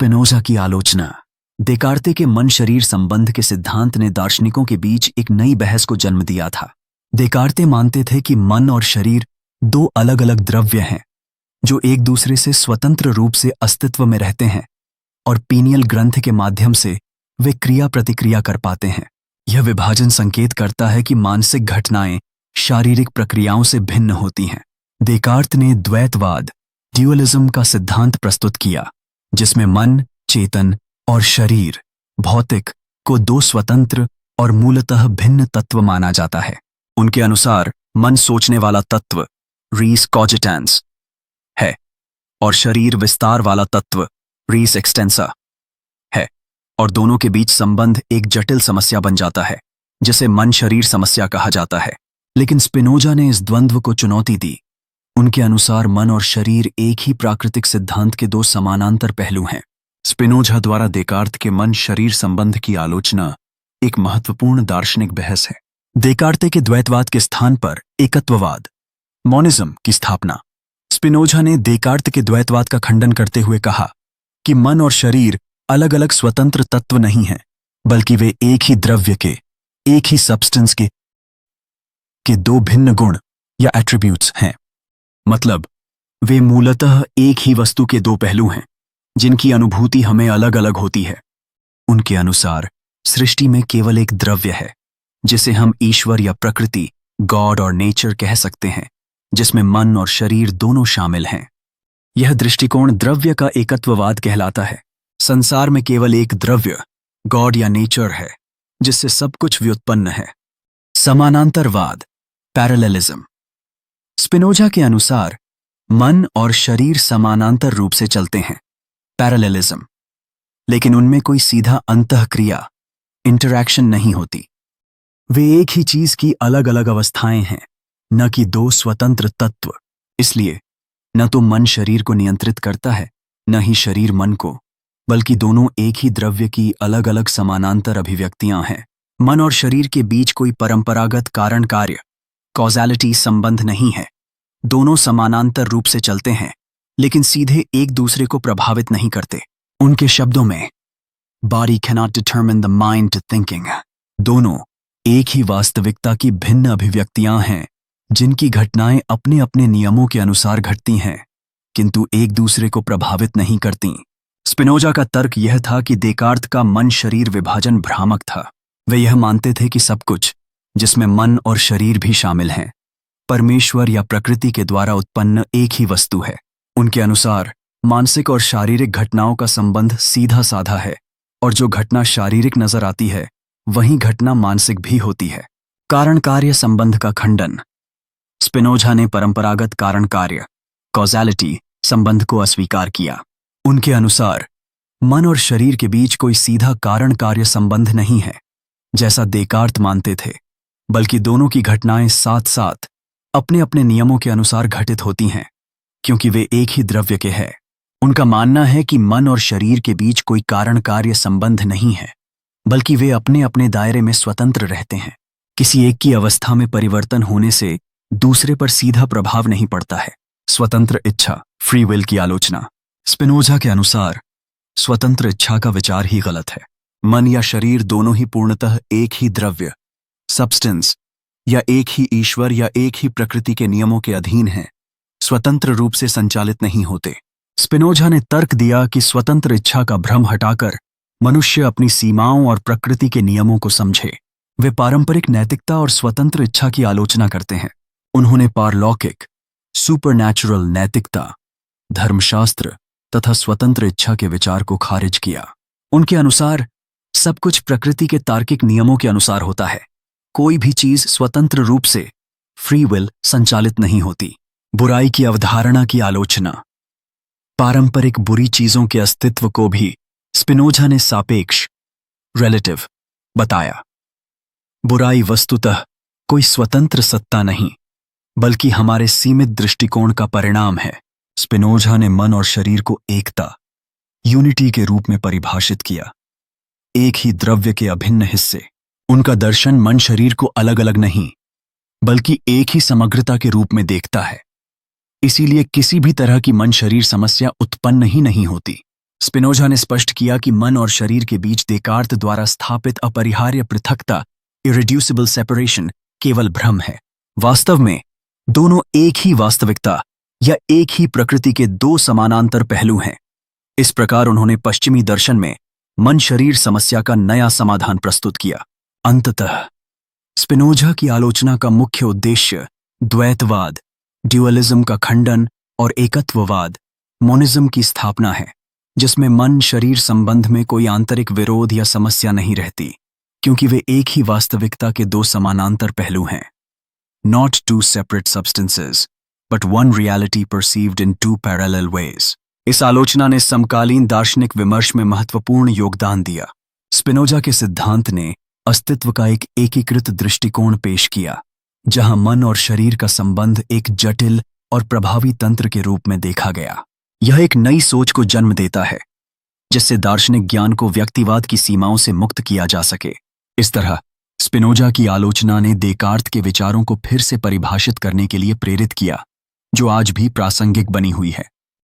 Spinoza की आलोचना। देकार्ते के मन शरीर संबंध के सिद्धांत ने दार्शनिकों के बीच एक नई बहस को जन्म दिया था। देकार्ते मानते थे कि मन और शरीर दो अलग अलग द्रव्य हैं जो एक दूसरे से स्वतंत्र रूप से अस्तित्व में रहते हैं और पीनियल ग्रंथ के माध्यम से वे क्रिया प्रतिक्रिया कर पाते हैं। यह विभाजन संकेत करता है कि मानसिक घटनाएं शारीरिक प्रक्रियाओं से भिन्न होती हैं। देकार्त ने द्वैतवाद ड्यूअलिज्म का सिद्धांत प्रस्तुत किया, जिसमें मन, चेतन और शरीर भौतिक को दो स्वतंत्र और मूलतः भिन्न तत्व माना जाता है। उनके अनुसार मन सोचने वाला तत्व रीस कॉजिटेंस है और शरीर विस्तार वाला तत्व रीस एक्सटेंसा है, और दोनों के बीच संबंध एक जटिल समस्या बन जाता है जिसे मन शरीर समस्या कहा जाता है। लेकिन स्पिनोजा ने इस द्वंद्व को चुनौती दी। उनके अनुसार मन और शरीर एक ही प्राकृतिक सिद्धांत के दो समानांतर पहलू हैं। स्पिनोजा द्वारा देकार्त के मन शरीर संबंध की आलोचना एक महत्वपूर्ण दार्शनिक बहस है। देकार्ते के द्वैतवाद के स्थान पर एकत्ववाद मोनिज्म की स्थापना। स्पिनोजा ने देकार्त के द्वैतवाद का खंडन करते हुए कहा कि मन और शरीर अलग अलग स्वतंत्र तत्व नहीं हैं, बल्कि वे एक ही द्रव्य के, एक ही सब्सटेंस के दो भिन्न गुण या एट्रीब्यूट्स हैं। मतलब वे मूलतः एक ही वस्तु के दो पहलू हैं जिनकी अनुभूति हमें अलग अलग होती है। उनके अनुसार सृष्टि में केवल एक द्रव्य है जिसे हम ईश्वर या प्रकृति, गॉड और नेचर कह सकते हैं, जिसमें मन और शरीर दोनों शामिल हैं। यह दृष्टिकोण द्रव्य का एकत्ववाद कहलाता है। संसार में केवल एक द्रव्य, गॉड या नेचर है, जिससे सब कुछ व्युत्पन्न है। समानांतरवाद पैरेललिज्म। स्पिनोजा के अनुसार मन और शरीर समानांतर रूप से चलते हैं, पैरेललिज्म, लेकिन उनमें कोई सीधा अंतःक्रिया इंटरैक्शन नहीं होती। वे एक ही चीज की अलग अलग अवस्थाएं हैं, न कि दो स्वतंत्र तत्व। इसलिए न तो मन शरीर को नियंत्रित करता है, न ही शरीर मन को, बल्कि दोनों एक ही द्रव्य की अलग अलग समानांतर अभिव्यक्तियां हैं। मन और शरीर के बीच कोई परंपरागत कारण कार्य कॉज़ैलिटी संबंध नहीं है। दोनों समानांतर रूप से चलते हैं, लेकिन सीधे एक दूसरे को प्रभावित नहीं करते। उनके शब्दों में body cannot determine the mind to thinking. दोनों एक ही वास्तविकता की भिन्न अभिव्यक्तियां हैं जिनकी घटनाएं अपने अपने नियमों के अनुसार घटती हैं, किंतु एक दूसरे को प्रभावित नहीं करती। स्पिनोजा का तर्क यह था कि देकार्त का मन शरीर विभाजन भ्रामक था। वे यह मानते थे कि सब कुछ, जिसमें मन और शरीर भी शामिल हैं, परमेश्वर या प्रकृति के द्वारा उत्पन्न एक ही वस्तु है। उनके अनुसार मानसिक और शारीरिक घटनाओं का संबंध सीधा साधा है, और जो घटना शारीरिक नजर आती है वही घटना मानसिक भी होती है। कारण कार्य संबंध का खंडन। स्पिनोजा ने परंपरागत कारण कार्य कॉज़ैलिटी संबंध को अस्वीकार किया। उनके अनुसार मन और शरीर के बीच कोई सीधा कारण कार्य संबंध नहीं है, जैसा देकार्त मानते थे, बल्कि दोनों की घटनाएं साथ साथ अपने अपने नियमों के अनुसार घटित होती हैं, क्योंकि वे एक ही द्रव्य के हैं। उनका मानना है कि मन और शरीर के बीच कोई कारण कार्य संबंध नहीं है, बल्कि वे अपने अपने दायरे में स्वतंत्र रहते हैं। किसी एक की अवस्था में परिवर्तन होने से दूसरे पर सीधा प्रभाव नहीं पड़ता है। स्वतंत्र इच्छा फ्री विल की आलोचना। स्पिनोजा के अनुसार स्वतंत्र इच्छा का विचार ही गलत है। मन या शरीर दोनों ही पूर्णतः एक ही द्रव्य, सब्सटेंस, या एक ही ईश्वर या एक ही प्रकृति के नियमों के अधीन हैं, स्वतंत्र रूप से संचालित नहीं होते। स्पिनोजा ने तर्क दिया कि स्वतंत्र इच्छा का भ्रम हटाकर मनुष्य अपनी सीमाओं और प्रकृति के नियमों को समझे। वे पारंपरिक नैतिकता और स्वतंत्र इच्छा की आलोचना करते हैं। उन्होंने पारलौकिक सुपरनैचुरल नैतिकता, धर्मशास्त्र तथा स्वतंत्र इच्छा के विचार को खारिज किया। उनके अनुसार सब कुछ प्रकृति के तार्किक नियमों के अनुसार होता है। कोई भी चीज स्वतंत्र रूप से फ्री विल संचालित नहीं होती। बुराई की अवधारणा की आलोचना। पारंपरिक बुरी चीजों के अस्तित्व को भी स्पिनोजा ने सापेक्ष रिलेटिव बताया। बुराई वस्तुतः कोई स्वतंत्र सत्ता नहीं, बल्कि हमारे सीमित दृष्टिकोण का परिणाम है। स्पिनोजा ने मन और शरीर को एकता यूनिटी के रूप में परिभाषित किया, एक ही द्रव्य के अभिन्न हिस्से। उनका दर्शन मन शरीर को अलग अलग नहीं, बल्कि एक ही समग्रता के रूप में देखता है। इसीलिए किसी भी तरह की मन शरीर समस्या उत्पन्न ही नहीं होती। स्पिनोजा ने स्पष्ट किया कि मन और शरीर के बीच देकार्त द्वारा स्थापित अपरिहार्य पृथकता, इरिड्यूसिबल सेपरेशन, केवल भ्रम है। वास्तव में दोनों एक ही वास्तविकता या एक ही प्रकृति के दो समानांतर पहलू हैं। इस प्रकार उन्होंने पश्चिमी दर्शन में मन शरीर समस्या का नया समाधान प्रस्तुत किया। अंततः स्पिनोजा की आलोचना का मुख्य उद्देश्य द्वैतवाद, ड्यूअलिज्म का खंडन और एकत्ववाद, मोनिज्म की स्थापना है, जिसमें मन शरीर संबंध में कोई आंतरिक विरोध या समस्या नहीं रहती, क्योंकि वे एक ही वास्तविकता के दो समानांतर पहलू हैं। Not two separate substances, but one reality perceived in two parallel ways. इस आलोचना ने समकालीन दार्शनिक विमर्श में महत्वपूर्ण योगदान दिया। स्पिनोजा के सिद्धांत ने अस्तित्व का एक एकीकृत दृष्टिकोण पेश किया, जहां मन और शरीर का संबंध एक जटिल और प्रभावी तंत्र के रूप में देखा गया। यह एक नई सोच को जन्म देता है, जिससे दार्शनिक ज्ञान को व्यक्तिवाद की सीमाओं से मुक्त किया जा सके। इस तरह स्पिनोजा की आलोचना ने देकार्त के विचारों को फिर से परिभाषित करने के लिए प्रेरित किया, जो आज भी प्रासंगिक बनी हुई है।